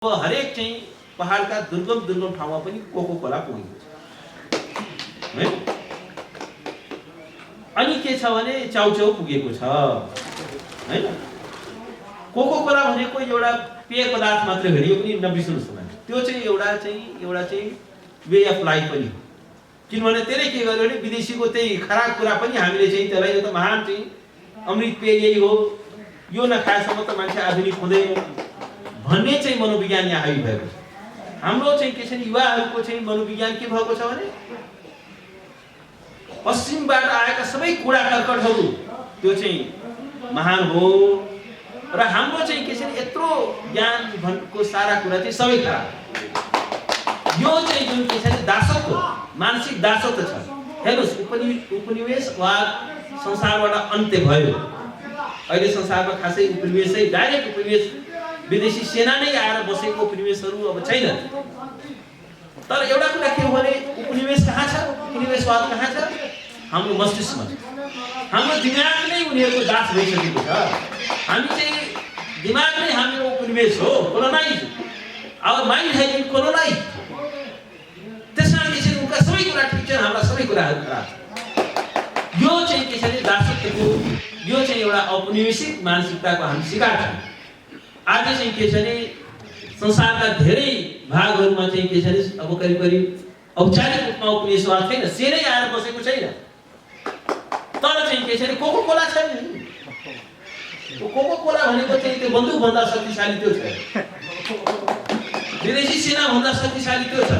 हरेक चाहिँ पहाडका दुर्गम ठाउँमा पनि कोको कोला पुगेको छ है। अनि के छ भने चाउचाउ पुगेको छ हैन। कोको कोला भनेको एउटा पेय पदार्थ मात्र हो, यो पनि नबिर्सनुस् होला। त्यो चाहिँ एउटा वे अफ लाइफ पनि हो। किनभने त्यसले के गर्यो भने विदेशीको त्यही खराब कुरा पनि हामीले चाहिँ त्यसलाई यो त महान चाहिँ अमृत पेय यही हो, यो नखाएसम्म त मान्छे आधुनिक हुँदैन भन्ने चाहिँ मनोविज्ञान यहाँ हावी भएको छ। हाम्रो चाहिँ के छ नि युवाहरूको चाहिँ मनोविज्ञान के भएको छ भने पश्चिमबाट आएका सबै कूडा कर्कटहरू त्यो चाहिँ महान हो र हाम्रो चाहिँ के छ नि यत्रो ज्ञान भनेको सारा कुरा चाहिँ सबै खराब। यो चाहिँ जुन के छ नि दासत्व, मानसिक दासत्व छ। हेर्नुस्, उपनिवेशवाद संसारबाट अन्त्य भयो। अहिले संसारमा खासै उपनिवेशै डाइरेक्ट उपनिवेश विदेशी सेना नै आएर बसेको उपनिवेशहरू अब छैन। तर एउटा कुरा के हो भने उपनिवेश कहाँ छ, उपनिवेशवाद कहाँ छ? हाम्रो मस्तिष्कमा छ। हाम्रो दिमाग नै उनीहरूको दास भइसकेको छ। हामी चाहिँ दिमाग नै हाम्रो उपनिवेश हो, colonise. Our mind has been colonise. त्यसमा के छ उनका सबै कुरा ठिक छ, हाम्रा सबै कुराहरू खराब छ। यो चाहिँ के छ नि दासत्वको, यो चाहिँ एउटा औपनिवेशिक मानसिकताको हामी शिकार छौँ। आज चाहिँ के छ नि संसारका धेरै भागहरूमा चाहिँ के छ नि अब करिब औपचारिक रूपमा उपनिवेशवाद छैन, सेनै आएर बसेको छैन। तर चाहिँ के छ नि कोको कोला छ नि, कोको कोला भनेको चाहिँ त्यो बन्दुक भन्दा शक्तिशाली त्यो छ, विदेशी सेना भन्दा शक्तिशाली त्यो छ।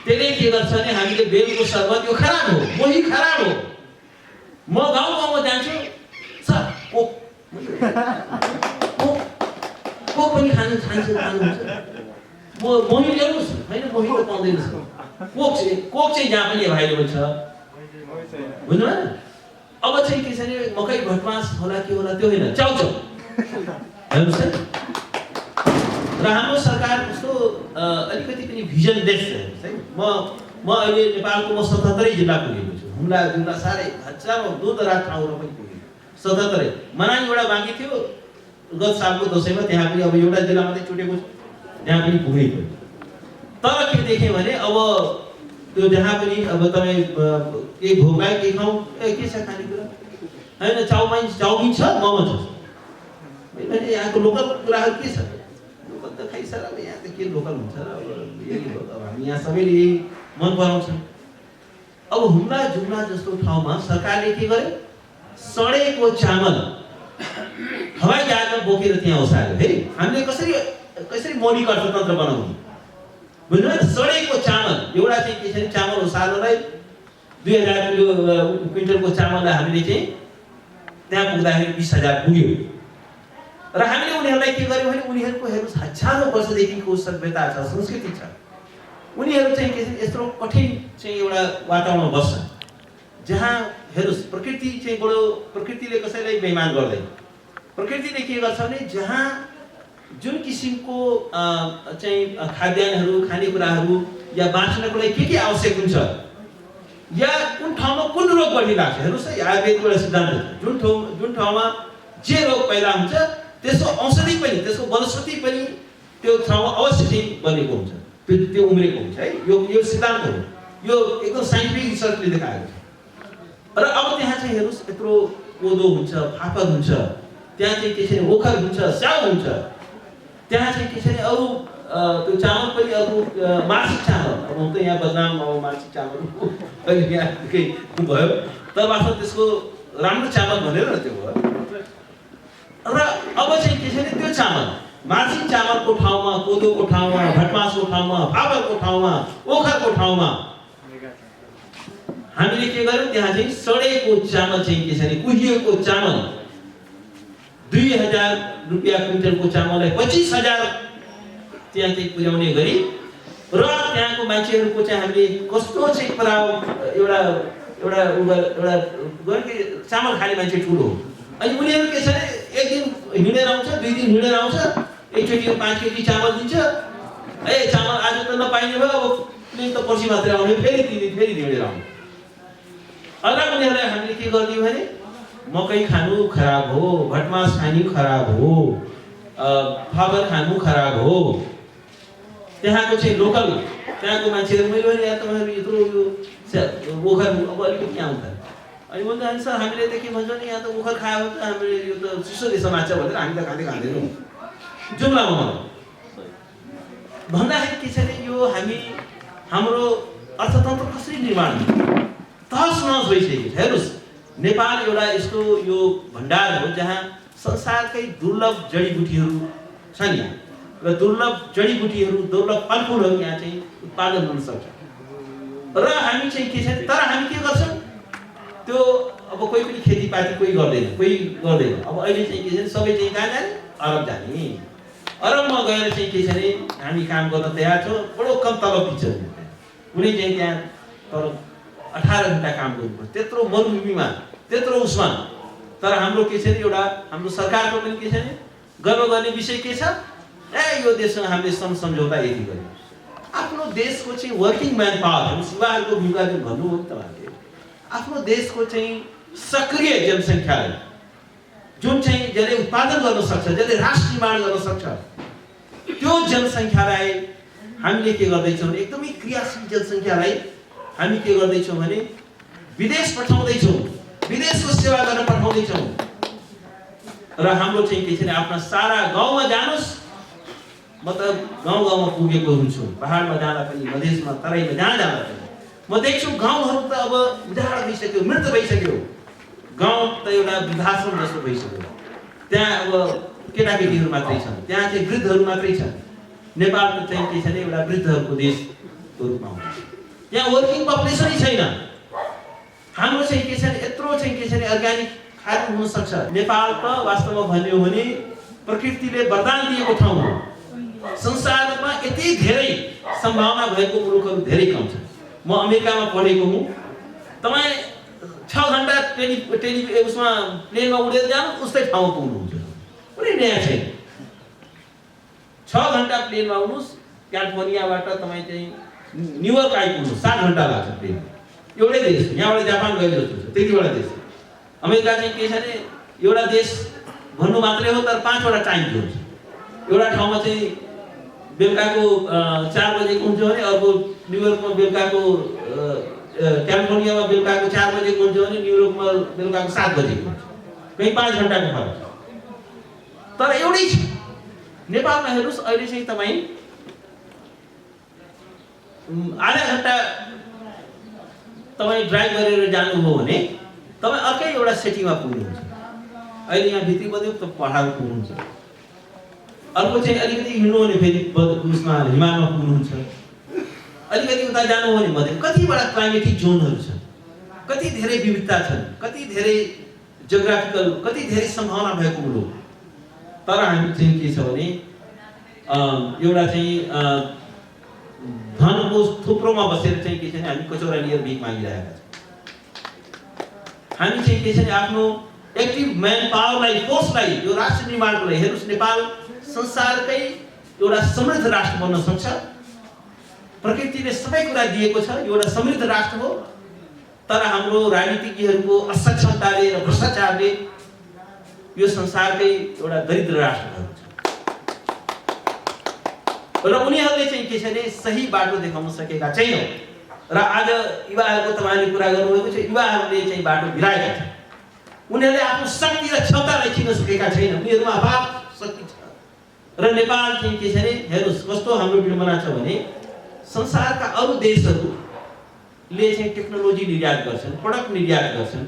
त्यसले के गर्छ भने हामीले बेलको शरबत यो खराब हो, मोही खराब हो। म गाउँमा जान्छु सर को पनि खानुहुन्छ मोही ल्याउनुहोस् होइन, मोही त पाउँदैन। कोक चाहिँ जहाँ पनि एभाइलेबल छ, बुझ्नु भएन। अब चाहिँ के छ भने मकै भटमास होला के होला त्यो होइन, चाउचाउ हेर्नुहोस् है। र हाम्रो सरकार कस्तो अलिकति पनि भिजन देश छ है। म अहिले नेपालको 77 जिल्ला पुगेको छु। हुम्ला जिल्ला साह्रै हजारौँ दूरदराज ठाउँमा पनि पुगेको 77। मनाङ एउटा बाँकी थियो गत सालको दशैंमा, त्यहाँ पनि अब एउटा जिल्ला मात्रै छुटेको छ, त्यहाँ पनि पुग्नै पर्यो। तर के देखेँ भने अब त्यो जहाँ पनि अब तपाईँ केही भोगाई केही खाउँ, के छ खानेकुरा होइन, चाउमिन छ, मोमो छ। भने यहाँको लोकल कुराहरू के छ? लोकल त खाइसर, अब यहाँ त के लोकल हुन्छ र अब यही हो। अब हामी यहाँ सबैले मन पराउँछौँ। अब हुम्ला जुम्ला जस्तो ठाउँमा सरकारले के गर्यो, सडेको चामल हवाई जहाजमा बोकेर त्यहाँ ओसार्यो है। हामीले कसरी मौलिक अर्थतन्त्र बनाउने, बुझ्नु भएन। सडेको चामल एउटा चाहिँ के छ नि चामल ओसार्नलाई 2000 क्विन्टलको चामललाई हामीले चाहिँ त्यहाँ पुग्दाखेरि 20,000 पुग्यो। र हामीले उनीहरूलाई के गर्यौँ भने उनीहरूको हेर्नुहोस् हजारौँ वर्षदेखिको सभ्यता छ, संस्कृति छ। उनीहरू चाहिँ के छ यत्रो कठिन चाहिँ एउटा वातावरणमा बस्छ जहाँ हेर्नुहोस् प्रकृति चाहिँ बडो, प्रकृतिले कसैलाई बेइमान गर्दैन। प्रकृतिले के गर्छ भने जहाँ जुन किसिमको चाहिँ खाद्यान्नहरू खानेकुराहरू या बाँच्नको लागि के आवश्यक हुन्छ या कुन ठाउँमा कुन रोग बढी लाग्छ, हेर्नुहोस् है आयुर्वेदको एउटा सिद्धान्त छ। जुन ठाउँमा जे रोग पैदा हुन्छ त्यसको औषधि पनि, त्यसको वनस्पति पनि त्यो ठाउँमा अवश्य चाहिँ बनेको हुन्छ, त्यो उम्रेको हुन्छ है। यो सिद्धान्त हो, यो एकदम साइन्टिफिक रिसर्चले देखाएको छ। र अब त्यहाँ चाहिँ हेर्नुहोस् यत्रो कोदो हुन्छ, फापर हुन्छ, त्यहाँ चाहिँ के छ भने ओखर हुन्छ, स्याउ हुन्छ। त्यहाँ चाहिँ के छ भने अरू त्यो चामल पनि अरू मासिक चामल, अब त यहाँ बदनाम अब मासिक चामल अहिले यहाँ केही भयो, तर वास्तव त्यसको राम्रो चामल भनेर त्यो भयो। र अब चाहिँ के छ भने त्यो चामल मासिक चामलको ठाउँमा, कोदोको ठाउँमा, भटमासको ठाउँमा, फापरको ठाउँमा, ओखरको ठाउँमा हामीले के गर्यौँ त्यहाँ चाहिँ सडेको चामल चाहिँ के छ भने कुहिएको चामल 2000 रुपियाँ क्विन्टलको चामललाई 25,000 त्यहाँ चाहिँ पुर्याउने गरी र त्यहाँको मान्छेहरूको चाहिँ हामीले कस्तो चाहिँ एउटा चामल खाने मान्छे ठुलो। अनि उनीहरू के छ भने एक दिन हिँडेर आउँछ, 2 दिन हिँडेर आउँछ, एकचोटि 5 केजी चामल दिन्छ। ए चामल आज त नपाइने भयो, अब त पर्सि मात्रै आउने, फेरि हिँडेर आउने। अझ उनीहरूलाई हामीले के गरिदियौँ भने मकै खानु खराब हो, भटमास खानु खराब हो, फाबर खानु खराब हो त्यहाँको चाहिँ लोकल त्यहाँको मान्छेहरू मैले भने यहाँ तपाईँहरू यत्रो यो ओखर अब अलिकति यहाँ आउँछ अनि भन्छ अनि सर हामीले त के भन्छौँ नि यहाँ त ओखर खायो त हामीले यो त चिसोले समात्छ भनेर हामी त खाँदैनौँ जुम्लामा मलाई भन्दाखेरि के छ भने यो हामी हाम्रो अर्थतन्त्र कसरी निर्माण तहस नहस भइसकेको छ हेर्नुहोस् नेपाल एउटा यस्तो यो भण्डार हो जहाँ संसारकै दुर्लभ जडीबुटीहरू छन् यहाँ र दुर्लभ जडीबुटीहरू दुर्लभ फलफुलहरू यहाँ चाहिँ उत्पादन हुन सक्छ र हामी चाहिँ के छ तर हामी के गर्छौँ त्यो अब कोही पनि खेतीपाती कोही गर्दैन अब अहिले चाहिँ के छ सबै चाहिँ कहाँ जाने अरब जाने अरबमा गएर चाहिँ के छ भने हामी काम गर्न तयार छौँ बडो कम तलब दिन्छ कुनै चाहिँ त्यहाँ तर 18 घण्टा काम गर्नुपर्छ त्यत्रो मरुभूमिमा त्यत्रो उसमा तर हाम्रो के छ नि एउटा हाम्रो सरकारको पनि के छ नि गर्व गर्ने विषय के छ यो देशसँग हामीले सम्झौता यति गर्यो आफ्नो देशको चाहिँ वर्किङ म्यान पावर युवाहरूको भूमिका भन्नु हो नि तपाईँहरूले आफ्नो देशको चाहिँ सक्रिय जनसङ्ख्यालाई जुन चाहिँ जसले उत्पादन गर्न सक्छ जसले राष्ट्र निर्माण गर्न सक्छ त्यो जनसङ्ख्यालाई हामीले के गर्दैछौँ भने एकदमै क्रियाशील जनसङ्ख्यालाई हामी के गर्दैछौँ भने विदेश पठाउँदैछौँ विदेशको सेवा गर्न पठाउँदैछौँ र हाम्रो चाहिँ के छ भने आफ्ना सारा गाउँमा जानुस् म त गाउँमा पुगेको हुन्छु पहाडमा जाँदा पनि मधेसमा तराईमा जहाँ जाँदा पनि म देख्छु गाउँहरू त अब उजाड भइसक्यो मृत भइसक्यो गाउँ त एउटा वृद्धाश्रम जस्तो भइसक्यो त्यहाँ अब केटाकेटीहरू मात्रै छन् त्यहाँ चाहिँ वृद्धहरू मात्रै छन् नेपाल त चाहिँ के छ भने एउटा वृद्धहरूको देशको रूपमा हुन्छ त्यहाँ वर्किङ पपुलेसनै छैन हाम्रो चाहिँ के छ भने यत्रो चाहिँ के छ भने अर्ग्यानिक खाद्य हुन सक्छ नेपाल त वास्तवमा भन्यो भने प्रकृतिले वरदान दिएको ठाउँ हो संसारमा यति धेरै सम्भावना भएको मुलुकहरू धेरै कम छ म अमेरिकामा पढेको हुँ तपाईँ 6 घण्टा उसमा प्लेनमा उडेर जानु उस्तै ठाउँमा पुग्नुहुन्छ कुनै नयाँ छैन 6 घण्टा प्लेनमा आउनुहोस् क्यालिफोर्नियाबाट तपाईँ चाहिँ न्युयोर्क आइपुग्नु 7 घण्टा लाग्छ प्लेन एउटै देश यहाँबाट जापान गए जस्तो छ त्यतिवटा देश अमेरिका चाहिँ के छ भने एउटा देश भन्नु मात्रै हो तर 5 वटा टाइम जोन छ एउटा ठाउँमा चाहिँ बेलुकाको 4 बजेको हुन्छ भने अर्को न्युयोर्कमा बेलुकाको क्यालिफोर्नियामा बेलुकाको 4 बजेको हुन्छ भने न्युयोर्कमा बेलुकाको 7 बजेको हुन्छ कहीँ 5 घण्टाको फरक छ तर एउटै छ नेपालमा हेर्नुहोस् अहिले चाहिँ तपाईँ आधा घण्टा तपाईँ ड्राइभ गरेर जानुभयो भने तपाईँ अर्कै एउटा सिटीमा पुग्नुहुन्छ अहिले यहाँ भित्री बज्यो त पहाडमा पुग्नुहुन्छ अर्को चाहिँ अलिकति हिँड्नु भने फेरि उसमा हिमालमा पुग्नुहुन्छ अलिकति उता जानु भने मध्य कतिवटा क्लाइमेटिक जोनहरू छन् कति धेरै विविधता छन् कति धेरै जियोग्राफिकल कति धेरै सम्भावना भएको मुलुक तर हामी चाहिँ के छ भने एउटा चाहिँ धनको थुप्रोमा बसेर चाहिँ के छ भने हामी कचौरा लिएर भिख मागिरहेका छौँ हामी चाहिँ के छ भने आफ्नो एक्टिभ म्यान पावरलाई फोर्सलाई यो राष्ट्र निर्माणको लागि हेर्नुहोस् नेपाल संसारकै एउटा समृद्ध राष्ट्र बन्न सक्छ प्रकृतिले सबै कुरा दिएको छ एउटा समृद्ध राष्ट्र हो तर हाम्रो राजनीतिज्ञहरूको असक्षमताले र भ्रष्टाचारले यो संसारकै एउटा दरिद्र राष्ट्र भएको छ र उनीहरूले चाहिँ के छ भने सही बाटो देखाउन सकेका छैनन् र आज युवाहरूको तपाईँले कुरा गर्नुभएको छ युवाहरूले चाहिँ बाटो बिराएका छन् उनीहरूले आफ्नो शक्ति र क्षमतालाई चिन्न सकेका छैनन् उनीहरूमा अभाव शक्ति छ र नेपाल चाहिँ के छ भने हेर्नुहोस् कस्तो हाम्रो विडम्बना छ भने संसारका अरू देशहरूले चाहिँ टेक्नोलोजी निर्यात गर्छन् प्रडक्ट निर्यात गर्छन्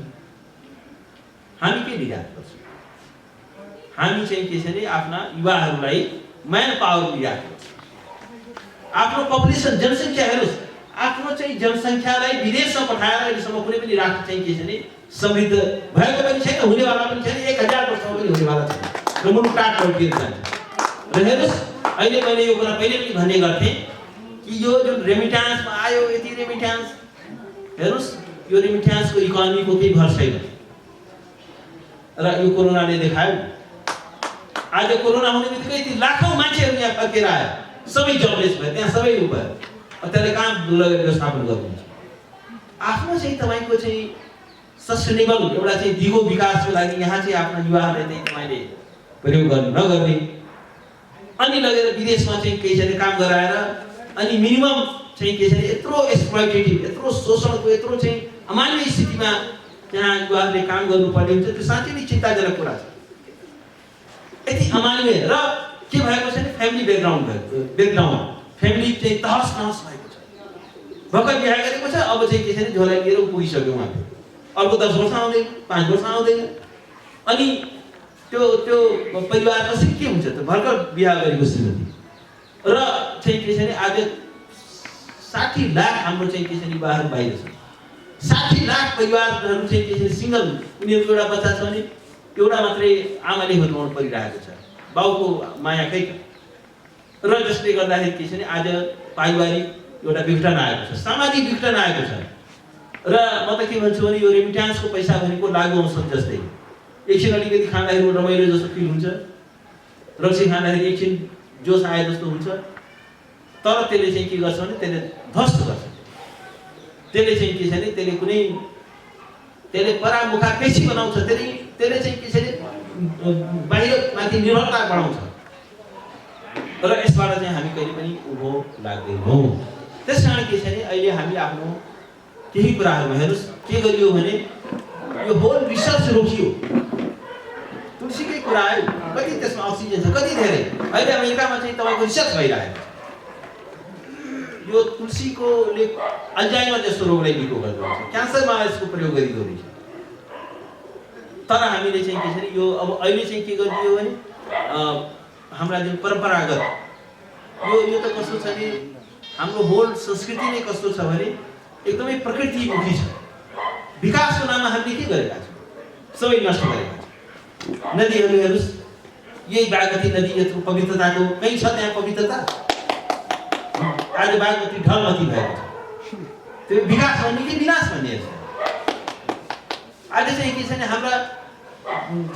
हामी के निर्यात गर्छौँ हामी चाहिँ के छ भने आफ्ना युवाहरूलाई म्यान पावर निर्यात गर्छौँ आफ्नो पपुलेसन जनसङ्ख्या हेर्नुहोस् आफ्नो चाहिँ जनसङ्ख्यालाई विदेशमा पठाएर अहिलेसम्म कुनै पनि राष्ट्र चाहिँ के छ भने समृद्ध भएको पनि छैन हुनेवाला पनि छैन 1000 वर्षमा पनि हुनेवाला छैन र मुलुक टाढ पड्किएर जान्छ र हेर्नुहोस् अहिले मैले यो कुरा पहिले पनि भन्ने गर्थेँ कि यो जुन रेमिट्यान्समा आयो यति रेमिट्यान्स हेर्नुहोस् यो रेमिट्यान्सको इकोनोमीको केही भर छैन र यो कोरोनाले देखायो आज कोरोना हुने बित्तिकै ती लाखौँ मान्छेहरू यहाँ फर्केर आयो सबै जबलेस भयो त्यहाँ सबै भयो त्यसले कहाँ लगेर व्यवस्थापन गर्नुहुन्छ आफ्नो चाहिँ तपाईँको चाहिँ सस्टेनेबल एउटा चाहिँ दिगो विकासको लागि यहाँ चाहिँ आफ्ना युवाहरूलाई चाहिँ तपाईँले प्रयोग गर्नु नगर्ने अनि लगेर विदेशमा चाहिँ केही छैन काम गराएर अनि मिनिमम चाहिँ के छैन यत्रो एक्सप्लोइटेटिभ यत्रो शोषणको यत्रो चाहिँ अमान्य स्थितिमा त्यहाँ युवाहरूले काम गर्नुपर्ने हुन्छ त्यो साँच्चै नै चिन्ताजनक कुरा छ। यति अमान्य र के भएको छ भने फ्यामिली ब्याकग्राउन्ड फ्यामिली चाहिँ तहस नहस भएको छ। भर्खर बिहा गरेको छ अब चाहिँ के छैन झोला लिएर पुगिसक्यो उहाँले अर्को 10 वर्ष आउँदैन 5 वर्ष आउँदैन अनि त्यो परिवार कसरी के हुन्छ त भर्खर बिहा गरेको श्रीमती र चाहिँ के छैन आज 60 लाख हाम्रो चाहिँ के छैन युवाहरू बाहिर छन्। 60 लाख परिवारहरू चाहिँ के छ सिंगल उनीहरूको एउटा बच्चा छ भने एउटा मात्रै आमाले हुर्काउनु परिरहेको छ बाउको माया खै र जसले गर्दाखेरि के छ भने आज पारिवारिक एउटा विघटन आएको छ सामाजिक विघटन आएको छ र म त के भन्छु भने यो रेमिट्यान्सको पैसा भनेको लागु औषध जस्तै एकछिन अलिकति खाँदाखेरि रमाइलो जस्तो फिल हुन्छ रक्सी खाँदाखेरि एकछिन जोस आए जस्तो हुन्छ तर त्यसले चाहिँ के गर्छ भने त्यसले ध्वस्त गर्छ त्यसले चाहिँ के छ भने त्यसले कुनै त्यसले परामुखा पेशी बनाउँछ त्यसले चाहिँ के छ भने बाहिर माथि निर्भरता बढाउँछ र यसबाट चाहिँ हामी कहिले पनि उभो लाग्दैनौँ। त्यसकारण के छ भने अहिले हामी आफ्नो केही कुराहरूमा हेर्नुहोस् के गरियो भने यो होल रिसर्च रोकियो तुलसीकै कुरा आयो कति त्यसमा अक्सिजन छ कति धेरै अहिले अमेरिकामा चाहिँ तपाईँको रिसर्च भइरहेको छ यो तुलसीकोले अल्जाइमर जस्तो रोगलाई निको गर्दछ क्यान्सरमा यसको प्रयोग गरिँदैछ तर हामीले चाहिँ के छ भने यो अब अहिले चाहिँ के गरिदियो भने हाम्रा जुन परम्परागत यो त कस्तो छ भने हाम्रो होल संस्कृति नै कस्तो छ भने एकदमै प्रकृतिमुखी छ। विकासको नाममा हामीले के गरेका छौँ सबै नष्ट गरेका छौँ। नदीहरू हेर्नुहोस् यही बागमती नदी यत्रो पवित्रताको कहीँ छ त्यहाँ पवित्रता आज बागमती ढलमती भएको छ त्यो विकास भन्ने कि विनाश भन्ने छ। आज चाहिँ के छ भने हाम्रा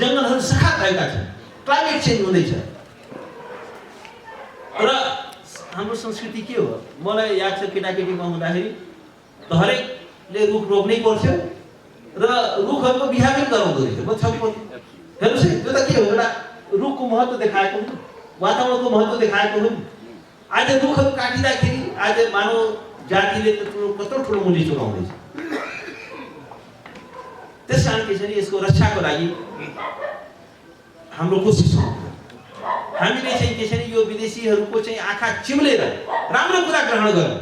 जङ्गलहरू सखात भएका छन् क्लाइमेट चेन्ज हुँदैछ र हाम्रो संस्कृति के हो मलाई याद छ केटाकेटीमा हुँदाखेरि त हरेकले रुख रोप्नै पर्थ्यो र रुखहरूको बिहा पनि गराउँदो रहेछ म छक्क हेर्नुहोस् है त्यो त के हो एउटा रुखको महत्त्व देखाएको हो वातावरणको महत्त्व देखाएको हो। आज रुखहरू काटिँदाखेरि आज मानव जातिले कत्रो ठुलो मूल्य चुकाउँदैछ। त्यस कारण के छ भने यसको रक्षाको लागि हाम्रो कोसिस हो हामीले चाहिँ के छ भने यो विदेशीहरूको चाहिँ आँखा चिम्लेर राम्रो कुरा ग्रहण गरौँ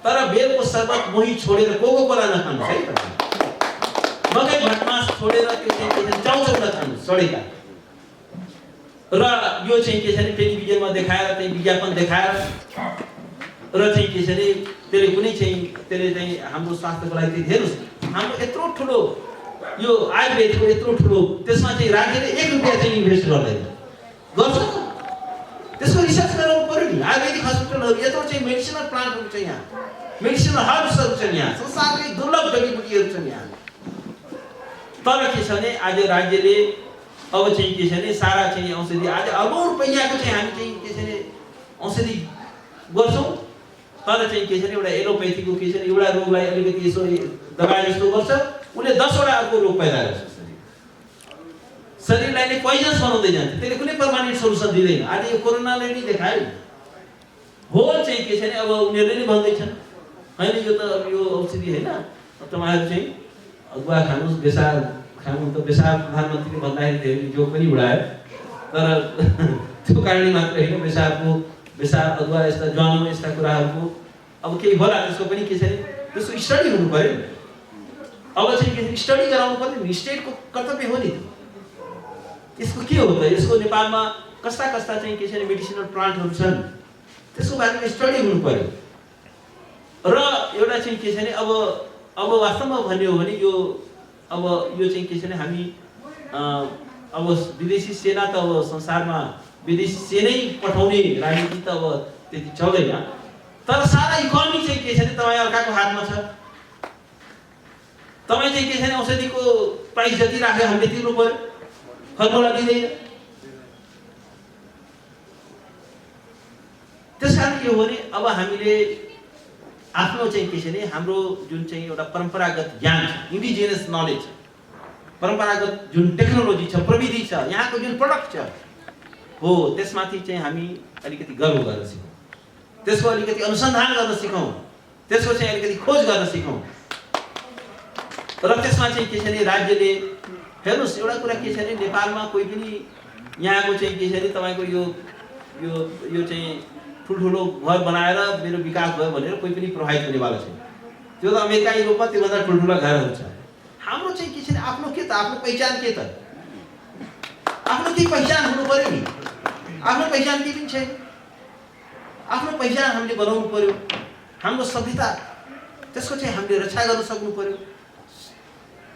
तर बेलको शरबत मोही छोडेर कोकोकोला नखानुहोस् है मकै भटमास छोडेर त्यो चाहिँ के छ चाउचाउ नखानुहोस् सडेका र यो चाहिँ के छ भने टेलिभिजनमा देखाएर चाहिँ विज्ञापन देखाएर र चाहिँ के छ भने त्यसले चाहिँ हाम्रो स्वास्थ्यको लागि हेर्नुहोस् हाम्रो यत्रो ठुलो यो आयुर्वेदको यत्रो ठुलो त्यसमा चाहिँ राज्यले 1 रुपैयाँ चाहिँ इन्भेस्ट गर्दैन गर्छ त्यसको रिसर्च गराउनु पर्यो नि। आयुर्वेदिक हस्पिटलहरू यत्रो चाहिँ मेडिसिनल प्लान्टहरू छ यहाँ मेडिसिनल हर्ब्सहरू छन् यहाँ संसारकै दुर्लभ जडीबुटीहरू छन् यहाँ तर के छ भने आज राज्यले अब चाहिँ के छ भने सारा चाहिँ औषधि आज अर्बौं रुपैयाँको चाहिँ हामी चाहिँ के छ भने औषधि गर्छौँ तर चाहिँ के छ भने एउटा एलोपेथीको के छ भने एउटा रोगलाई अलिकति यसो दबाई जस्तो गर्छ उसले 10 वटा अर्को रोग पैदा गर्छ शरीरलाई नै पोइजनस बनाउँदै जान्छ त्यसले कुनै पर्मानेन्ट सोलुसन दिँदैन। आज यो कोरोनाले नै देखायो होल चाहिँ के छ भने अब उनीहरूले नै भन्दैछन् होइन यो त यो औषधि होइन तपाईँहरू चाहिँ अदुवा खानुहोस् बेसार खानु त बेसार प्रधानमन्त्रीले भन्दाखेरि धेरै जो पनि उडायो तर त्यो कारणले मात्र होइन बेसार अदुवा यस्ता ज्वानो यस्ता कुराहरूको अब केही होला त्यसको पनि के छ भने त्यसको स्टडी हुनु पर्यो नि अब चाहिँ के स्टडी गराउनु पर्यो नि स्टेटको कर्तव्य हो नि यसको के हो त यसको नेपालमा कस्ता चाहिँ के छ भने मेडिसिनल प्लान्टहरू छन् त्यसको बारेमा स्टडी हुनु पर्यो र एउटा चाहिँ के छ भने अब वास्तवमा भन्ने हो भने यो चाहिँ के छ भने हामी अब विदेशी सेना त अब संसारमा विदेशी सेनै पठाउने राजनीति त अब त्यति चल्दैन तर सारा इकोनोमी चाहिँ के छ भने तपाईँ अर्काको हातमा छ। तपाईँ चाहिँ के छ भने औषधिको प्राइस जति राख्यो हामीले तिर्नु पर्यो फर्मुला दिँदैन। त्यस कारण के हो भने अब हामीले आफ्नो चाहिँ के छ भने हाम्रो जुन चाहिँ एउटा परम्परागत ज्ञान छ इन्डिजिनियस नलेज परम्परागत जुन टेक्नोलोजी छ प्रविधि छ यहाँको जुन प्रडक्ट छ हो त्यसमाथि चाहिँ हामी अलिकति गर्व गर्न सिकौँ, त्यसको अलिकति अनुसन्धान गर्न सिकौँ, त्यसको चाहिँ अलिकति खोज गर्न सिकौँ। र त्यसमा चाहिँ के छ भने राज्यले हेर्नुहोस् एउटा कुरा के छ भने नेपालमा कोही पनि यहाँको चाहिँ के छ भने तपाईँको यो चाहिँ ठुल्ठुलो घर बनाएर मेरो विकास भयो भनेर कोही पनि प्रभावित हुनेवाला छैन। त्यो त अमेरिका युरोपमा त्योभन्दा ठुल्ठुला घरहरू छ। हाम्रो चाहिँ के छ भने आफ्नो के त आफ्नो पहिचान के त आफ्नो केही पहिचान हुनु पर्यो नि। आफ्नो पहिचान केही पनि छैन। आफ्नो पहिचान हामीले बनाउनु पर्यो। हाम्रो सभ्यता त्यसको चाहिँ हामीले रक्षा गर्न सक्नु पर्यो।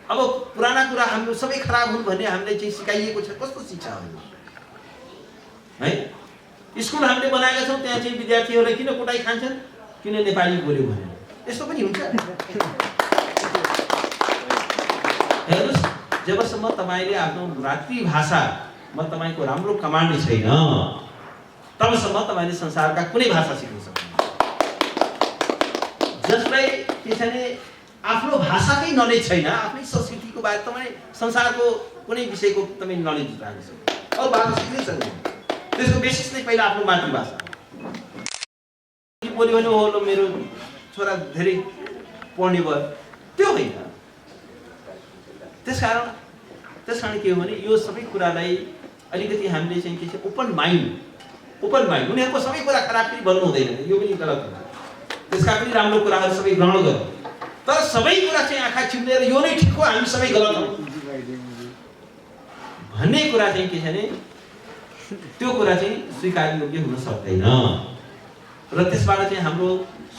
अब पुराना कुरा हाम्रो सबै खराब हुन् भन्ने हामीले चाहिँ सिकाइएको छ। कस्तो शिक्षा हो है? स्कुल हामीले बनाएका छौँ, त्यहाँ चाहिँ विद्यार्थीहरूले किन कुटाइ खान्छन्, किन नेपाली बोल्यो भनेर। यस्तो पनि हुन्छ। हेर्नुहोस् जबसम्म तपाईँले आफ्नो मातृभाषामा तपाईँको राम्रो कमान्ड छैन तबसम्म तपाईँले संसारका कुनै भाषा सिक्न सक्नुहुन्छ। जसलाई के छ भने आफ्नो भाषाकै नलेज छैन, आफ्नै संस्कृतिको बारे तपाईँ संसारको कुनै विषयको तपाईँ नलेज राख्न सक्नुहुन्छ। अरू भाषा सिक्नै सक्नुहुन्छ। त्यसको बेसिस नै पहिला आफ्नो मातृभाषा बोल्यो भने हो मेरो छोरा धेरै पढ्ने भयो, त्यो होइन। त्यसकारण के हो भने यो सबै कुरालाई अलिकति हामीले चाहिँ के छ ओपन माइन्ड उनीहरूको सबै कुरा खराब पनि भन्नु हुँदैन, यो पनि गलत हुन्छ। त्यसका पनि राम्रो कुराहरू सबै ग्रहण गर्नु, तर सबै कुरा चाहिँ आँखा चिम्लेर यो नै ठिक हो हामी सबै गलत हौ भन्ने कुरा चाहिँ के छ भने त्यो कुरा चाहिँ स्वीकार्योग्य हुन सक्दैन। र त्यसबाट चाहिँ हाम्रो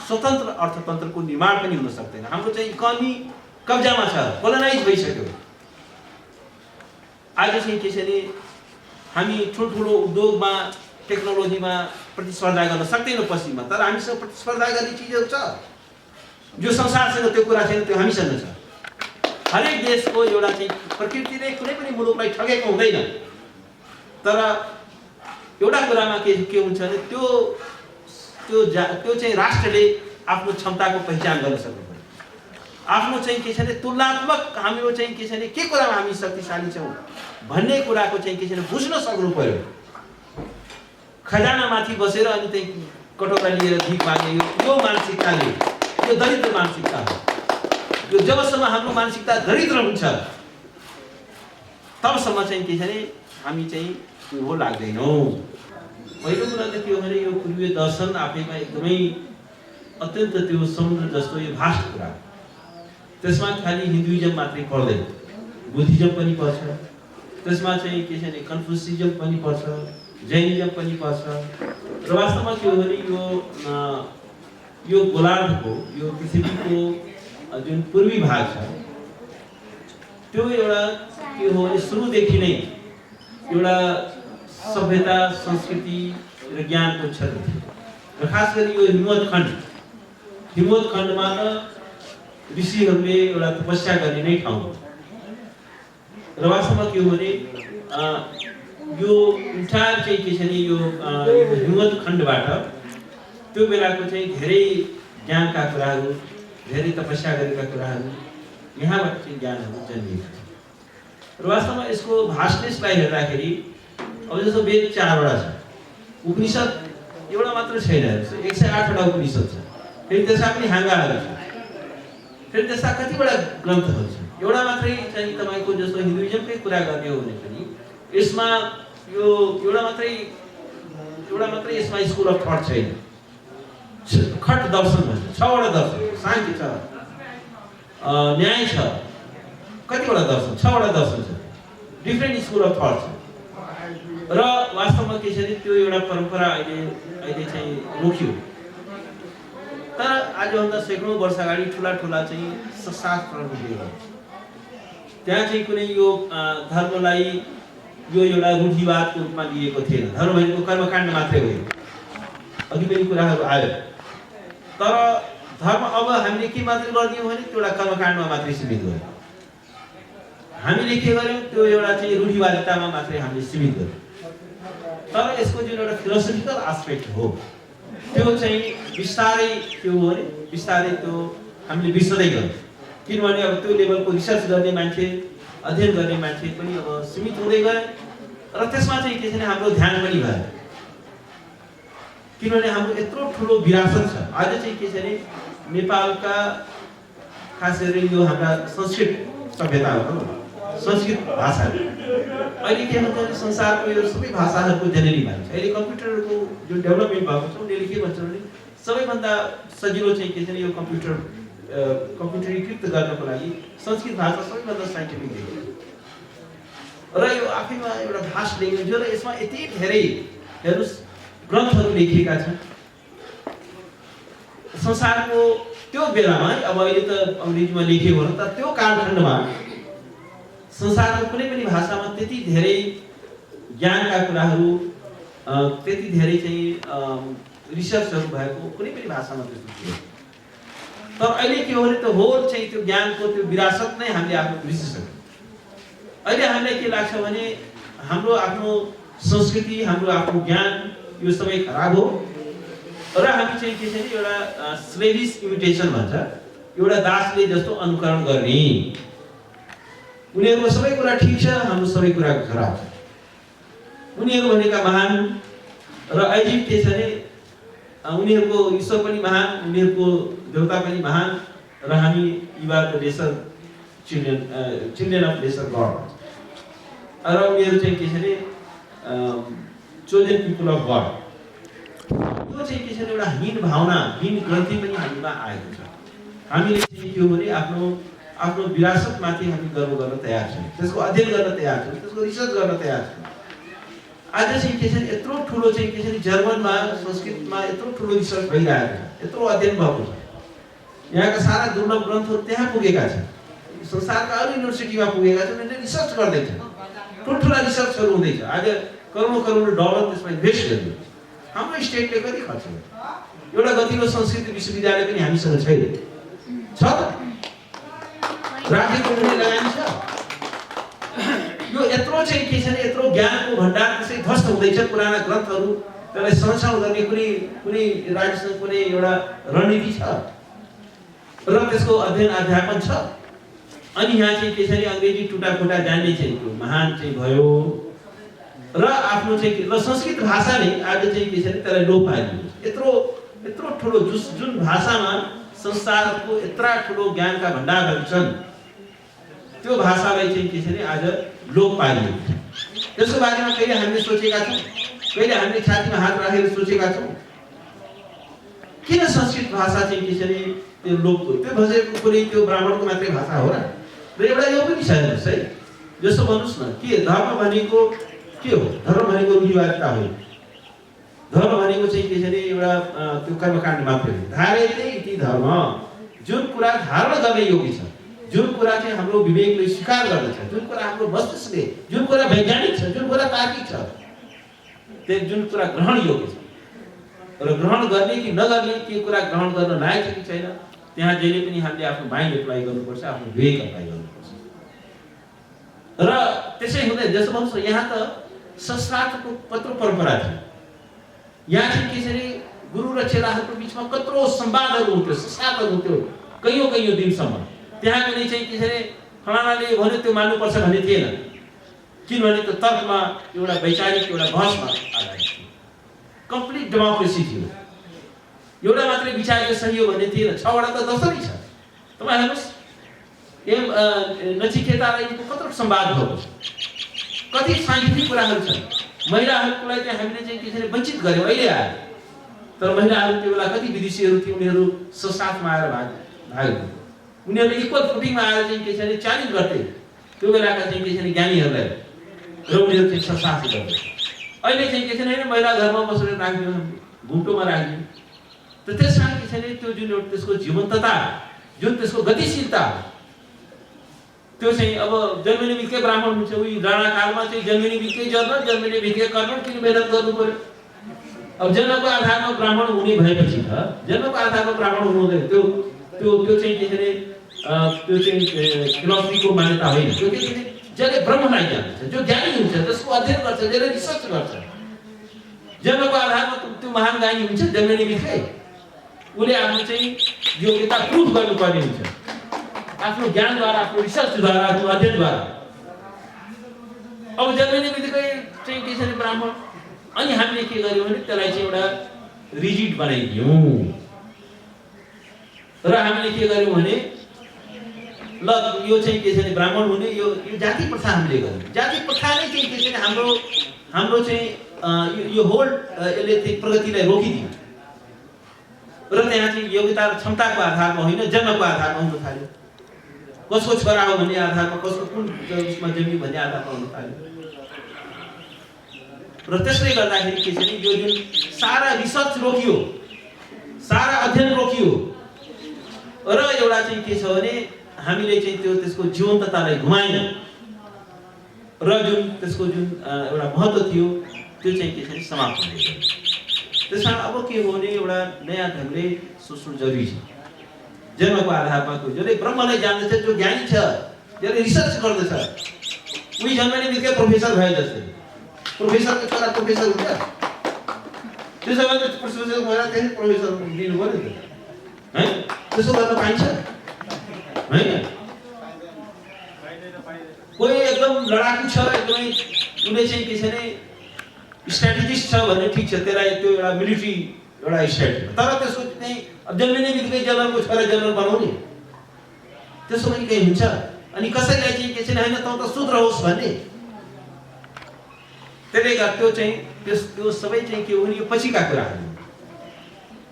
स्वतन्त्र अर्थतन्त्रको निर्माण पनि हुन सक्दैन। हाम्रो चाहिँ इकोनोमी कब्जामा छ, कोलोनाइज भइसक्यो। आज चाहिँ के छ भने हामी ठुल्ठुलो उद्योगमा टेक्नोलोजीमा प्रतिस्पर्धा गर्न सक्दैनौँ पश्चिममा, तर हामीसँग प्रतिस्पर्धा गर्ने चिजहरू छ। जो संसारसँग त्यो कुरा छैन त्यो हामीसँग छ। हरेक देशको एउटा चाहिँ प्रकृतिले कुनै पनि मुलुकलाई ठगेको हुँदैन, तर एउटा कुरामा के हुन्छ भने त्यो चाहिँ राष्ट्रले आफ्नो क्षमताको पहिचान गर्न सक्नु पर्यो। आफ्नो चाहिँ के छ भने तुलनात्मक हाम्रो चाहिँ के छ भने के कुरामा हामी शक्तिशाली छौँ भन्ने कुराको चाहिँ के छ भने बुझ्न सक्नु पर्यो। खजानामाथि बसेर अनि त्यही कटौरा लिएर भिख मागे यो मानसिकताले यो दरिद्र मानसिकता हो। यो जबसम्म हाम्रो मानसिकता दरिद्र हुन्छ तबसम्म चाहिँ के छ भने हामी चाहिँ त्यो लाग्दैनौँ। पहिलो कुरा त के हो भने यो पूर्वीय दर्शन आफैमा एकदमै अत्यन्त त्यो समुद्र जस्तो यो भास्ट कुरा। त्यसमा खालि हिन्दुइजम मात्रै पर्दैन, बुद्धिज्म पनि पर्छ, त्यसमा चाहिँ के छ भने कन्फ्युसिजम पनि पर्छ, जैनिज्म पनि पर्छ। र वास्तवमा के हो भने यो गोलार्धको यो पृथ्वीको जुन पूर्वी भाग छ त्यो एउटा के हो भने सुरुदेखि नै एउटा सभ्यता संस्कृति र ज्ञानको क्षेत्र थियो। र खास गरी यो हिमवत खण्डमा त ऋषिहरूले एउटा तपस्या गर्ने नै ठाउँ। र वास्तवमा के हो भने यो इन्टायर चाहिँ के छ भने यो हिमवत खण्डबाट त्यो बेलाको चाहिँ धेरै ज्ञानका कुराहरू, धेरै तपस्या गरेका कुराहरू यहाँबाट चाहिँ ज्ञानहरू जन्मिएका छन्। र वास्तवमा यसको भास्टनेसलाई हेर्दाखेरि अब जस्तो वेद 4वटा छ, उपनिषद एउटा मात्र छैन, 108वटा उपनिषद छ, फेरि त्यसमा पनि हाङ्गाहरू छ, फेरि त्यसमा कतिवटा ग्रन्थहरू छन्। एउटा मात्रै चाहिँ तपाईँको जस्तो हिन्दुइजमकै कुरा गर्ने हो भने पनि यसमा यो एउटा मात्रै यसमा स्कुल अफ थट छैन। खट दर्शन भन्छ, 6वटा दर्शन, साङ्ख्य छ, न्याय छ, कतिवटा दर्शन, 6वटा दर्शन छ, डिफ्रेन्ट स्कुल अफ थट छ। र वास्तवमा के छ भने त्यो एउटा परम्परा अहिले चाहिँ रोकियो। तर आजभन्दा सैकडौँ वर्ष अगाडि ठुला चाहिँ शास्त्रहरू दिएर त्यहाँ चाहिँ कुनै यो धर्मलाई यो एउटा रूढिवादको रूपमा लिएको थिएन। धर्म भनेको कर्मकाण्ड मात्रै हो, अघि पनि कुराहरू आयो। तर धर्म अब हामीले के मात्रै गरिदियौँ भने त्यो एउटा कर्मकाण्डमा मात्रै सीमित गर्यौँ। हामीले के गर्यौँ त्यो एउटा चाहिँ रूढिवादितामा मात्रै हामीले सीमित गर्यौँ। तर यसको जुन एउटा फिलोसफिकल एस्पेक्ट हो त्यो चाहिँ बिस्तारै के हो भने बिस्तारै त्यो हामीले बिर्सदै गयौँ। किनभने अब त्यो लेभलको रिसर्च गर्ने मान्छे, अध्ययन गर्ने मान्छे पनि अब सीमित हुँदै गए। र त्यसमा चाहिँ के छ भने हाम्रो ध्यान पनि भयो किनभने हाम्रो यत्रो ठुलो विरासत छ आज चाहिँ के छ भने नेपालका खास गरी यो हाम्रा संस्कृत सभ्यताहरू संस्कृत भाषा अहिले के भन्छ भने संसारको यो सबै भाषाहरूको जननी भएको छ अहिले कम्प्युटरको जुन डेभलपमेन्ट भएको छ उनीहरूले के भन्छ भने सबैभन्दा सजिलो चाहिँ के छ भने यो कम्प्युटरीकृत गर्नको लागि संस्कृत भाषा सबैभन्दा साइन्टिफिक देखिन्छ र यो आफैमा एउटा भाष ल्याङ्ग्वेज हो र यसमा यति धेरै हेर्नुहोस् ग्रन्थहरू लेखिएका छन् संसारको त्यो बेलामा अब अहिले त अङ्ग्रेजीमा लेखिएको हो तर त्यो कालखण्डमा संसारको कुनै पनि भाषामा त्यति धेरै ज्ञानका कुराहरू त्यति धेरै चाहिँ रिसर्चहरू भएको कुनै पनि भाषामा त्यस्तो थिएन तर अहिले के हो भने त होल चाहिँ त्यो ज्ञानको त्यो विरासत नै हामीले आफ्नो बिर्सिसक्यौँ अहिले हामीलाई के लाग्छ भने हाम्रो आफ्नो संस्कृति हाम्रो आफ्नो ज्ञान यो सबै खराब हो र हामी चाहिँ के छ भने एउटा स्लेभिश इमिटेसन भन्छ एउटा दासले जस्तो अनुकरण गर्ने उनीहरूको सबै कुरा ठिक छ हाम्रो सबै कुरा खराब छ उनीहरू भनेका महान र अहिले के छ भने उनीहरूको ईश्वर पनि महान उनीहरूको देवता पनि महान र हामी युवा lesser children of lesser god र उनीहरू चाहिँ के छ भने चोजन पिपल अफ गड यो चाहिँ के छ भने एउटा हीन भावना हीन ग्रन्थि पनि हामीमा आएको छ हामीले चाहिँ के हो भने आफ्नो विरासतमाथि हामी गर्व गर्न तयार छौँ त्यसको अध्ययन गर्न तयार छौँ त्यसको रिसर्च गर्न तयार छौँ आज चाहिँ के छ भने यत्रो ठुलो चाहिँ के छ भने जर्मनमा संस्कृतमा यत्रो ठुलो रिसर्च भइरहेको छ यत्रो अध्ययन भएको छ यहाँका सारा दुर्लभ ग्रन्थहरू त्यहाँ पुगेका छन् संसारका अरू युनिभर्सिटीमा पुगेका छन् उनीहरूले रिसर्च गर्दैछ ठुल्ठुला रिसर्चहरू हुँदैछ आज करोडौँ डलर त्यसमा इन्भेस्ट गरियो हाम्रो स्टेटले कति खर्च गर्यो एउटा गतिलो संस्कृत विश्वविद्यालय पनि हामीसँग छैन छ त राज्यको कुनै लगानी छ यो यत्रो चाहिँ के छ भने यत्रो ज्ञानको भण्डार त्यसै ध्वस्त हुँदैछ पुराना ग्रन्थहरू त्यसलाई संरक्षण गर्ने कुनै राज्यसँग कुनै एउटा रणनीति छ र त्यसको अध्ययन अध्यापन छ अनि यहाँ चाहिँ के छ भने अङ्ग्रेजी टुटाफुटा जान्ने चाहिँ त्यो महान चाहिँ भयो र आफ्नो चाहिँ र संस्कृत भाषाले आज चाहिँ के छ भने त्यसलाई लोप पाइदियो यत्रो ठुलो जुन भाषामा संसारको यत्रा ठुलो ज्ञानका भण्डारहरू छन् त्यो भाषालाई चाहिँ के छ भने आज लोप पाइदियो त्यसको बारेमा कहिले हामीले सोचेका छौँ कहिले हामीले छातीमा हात राखेर सोचेका छौँ किन संस्कृत भाषा चाहिँ के छ भने त्यो लोप त्यो भाषाको कुनै त्यो ब्राह्मणको मात्रै भाषा हो र एउटा यो पनि छ हेर्नुहोस् है जस्तो भन्नुहोस् न के धर्म भनेको के हो धर्म भनेको रूढिवादिता होइन धर्म भनेको चाहिँ के छ भने एउटा त्यो कर्मकाण्ड मात्रै हो धारयते इति धर्म जुन कुरा धारण गर्ने योग्य छ जुन कुरा चाहिँ हाम्रो विवेकले स्वीकार गर्दछ जुन कुरा हाम्रो मस्तिष्कले जुन कुरा वैज्ञानिक छ जुन कुरा तार्किक छ त्यो जुन कुरा ग्रहण योग्य छ र ग्रहण गर्ने कि नगर्ने के कुरा ग्रहण गर्न लायक छ कि छैन त्यहाँ जहिले पनि हामीले आफ्नो माइन्ड एप्लाई गर्नुपर्छ आफ्नो विवेक एप्लाई गर्नुपर्छ र त्यसै हुँदै जस्तो भन्नुहोस् न यहाँ त संस्कारको कत्रो परम्परा थियो यहाँ चाहिँ के छ भने गुरु र चेलाहरूको बिचमा कत्रो संवादहरू हुन्थ्यो संस्कारहरू हुन्थ्यो कैयौँ दिनसम्म त्यहाँ कुनै चाहिँ के छ भने फलानाले भन्यो त्यो मान्नुपर्छ भन्ने थिएन किनभने त्यो तर्कमा एउटा वैचारिक एउटा बहसमा आधारित थियो कम्प्लिट डेमोक्रेसी थियो एउटा मात्रै विचार यो सही हो भन्ने थिएन 6 वटा त दशरी छ तपाईँ हेर्नुहोस् नचिकेतालाई कत्रो संवाद भएको छ कति साइन्टिफिक कुराहरू छन् महिलाहरूलाई चाहिँ हामीले चाहिँ के छ भने वञ्चित गर्यौँ अहिले आयो तर महिलाहरू त्यो बेला कति विदेशीहरू थिए उनीहरू संसाथमा आएर भाग्यो उनीहरूले इक्वल फुटिङमा आएर चाहिँ के छ भने च्यालेन्ज गर्थे त्यो बेलाका चाहिँ के छ भने ज्ञानीहरूलाई र उनीहरू चाहिँ संसाथ गर्थे अहिले चाहिँ के छ भने महिला घरमा बसेर राखिदियो घुम्टोमा राखिदियो त त्यस कारण के छ भने त्यो जुन एउटा त्यसको जीवन्तता जुन त्यसको गतिशीलता त्यो चाहिँ अब जन्मिने बित्तिकै ब्राह्मण हुन्छ उही राणा कालमा चाहिँ जन्मिने बित्तिकै जन्मिने बित्तिकै कर्म किन मेहनत गर्नु पर्यो अब जन्मको आधारमा ब्राह्मण हुने भएपछि त जन्मको आधारमा ब्राह्मण हुनु हुँदैन त्यो चाहिँ के छ भने त्यो चाहिँ फिलोसफीको मान्यता होइन त्यो के छ भने जसले ब्रह्मलाई जान्छ जो ज्ञानी हुन्छ त्यसको अध्ययन गर्छ जसले रिसर्च गर्छ जन्मको आधारमा त्यो महान ज्ञानी हुन्छ जन्मिने बित्तिकै उसले आफ्नो चाहिँ योग्यता प्रुभ गर्नुपर्ने हुन्छ आफ्नो ज्ञानद्वारा आफ्नो रिसर्चद्वारा आफ्नो अध्ययनद्वारा अब जन्मिने बित्तिकै चाहिँ के छ भने ब्राह्मण। अनि हामीले के गर्यौं भने त्यसलाई चाहिँ एउटा रिजिड बनाइदियौं र हामीले के गर्यौं भने ल यो चाहिँ के छ भने ब्राह्मण हुने यो जाति प्रथा हामीले गर्यौं। जाति प्रथा नै चाहिँ के छ भने हाम्रो चाहिँ यो होल यसले चाहिँ प्रगतिलाई रोकिदियो र त्यहाँ चाहिँ योग्यता र क्षमताको आधारमा होइन जन्मको आधारमा हुन थाल्यो। कसको छोरा हो भन्ने आधारमा, कसको कुन उसमा जन्मियो भन्ने आधारमा हुन थाल्यो। र त्यसले गर्दाखेरि के छ भने यो जुन सारा रिसर्च रोकियो, सारा अध्ययन रोकियो र एउटा चाहिँ के छ भने हामीले चाहिँ त्यसको जीवन्ततालाई घुमायौं र जुन त्यसको जुन एउटा महत्त्व थियो त्यो चाहिँ के छ भने समाप्त भयो। त्यसमा अब के हो भने एउटा नयाँ ढंगले सोच्नु जरुरी छ। जन्मको आधारमा जसले ब्रह्मलाई जान्दछ, जो ज्ञानी छ, जसले रिसर्च गर्दछ, उही जन्मने बित्तिकै प्रोफेसर भए जस्तै। प्रोफेसरको छोरा प्रोफेसर हुन्छ, त्यसो भए प्रोफेसर भएर त्यही प्रोफेसर दिनु पर्यो नि त, है? त्यसो गर्न पाइन्छ हैन? कोही एकदम लडाकु छ, एकदमै उसले चाहिँ के छ भने स्ट्र्याटेजिस्ट छ भने ठीक छ, त्यसलाई त्यो एउटा मिलिट्री एउटा स्ट्र्याटेजी, तर त्यसको चाहिँ जन्मिने बित्तिकै जनरलको छोरा जनरल बनाउने त्यसो पनि केही हुन्छ। अनि कसैलाई चाहिँ के छ भने हैन त शूद्र होस् भन्ने, त्यसले गर्दा त्यो चाहिँ त्यो सबै चाहिँ के हो भने यो पछिका कुराहरू,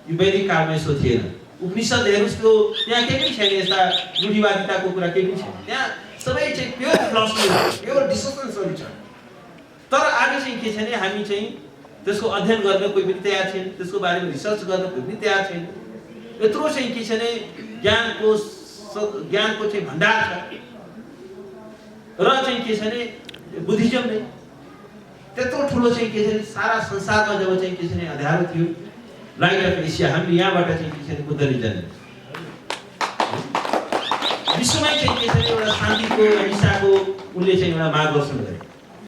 यो वैदिक कालमा यसो थिएन। उपनिषदहरू त्यो त्यहाँ केही पनि छैन, यस्ता रूढिवादिताको कुरा केही पनि छैन। त्यहाँ सबै चाहिँ प्योर फिलोसफी, प्योर डिस्कसनहरू छ। तर आज चाहिँ के छ भने हामी चाहिँ त्यसको अध्ययन गर्न कोही पनि तयार छैन, त्यसको बारेमा रिसर्च गर्न कोही पनि तयार छैन। यत्रो चाहिँ के छ भने ज्ञानको चाहिँ भण्डार छ र चाहिँ के छ भने बुद्धिज्म नै त्यत्रो ठुलो चाहिँ के छ भने सारा संसारमा जब चाहिँ के छ भने अँध्यारो थियो, लाइट अफ एसिया, हामीले यहाँबाट चाहिँ के छ भने बुद्धले जन्मे। विश्वमै चाहिँ के छ भने एउटा शान्तिको अहिंसाको उनले चाहिँ एउटा मार्गदर्शन गरे।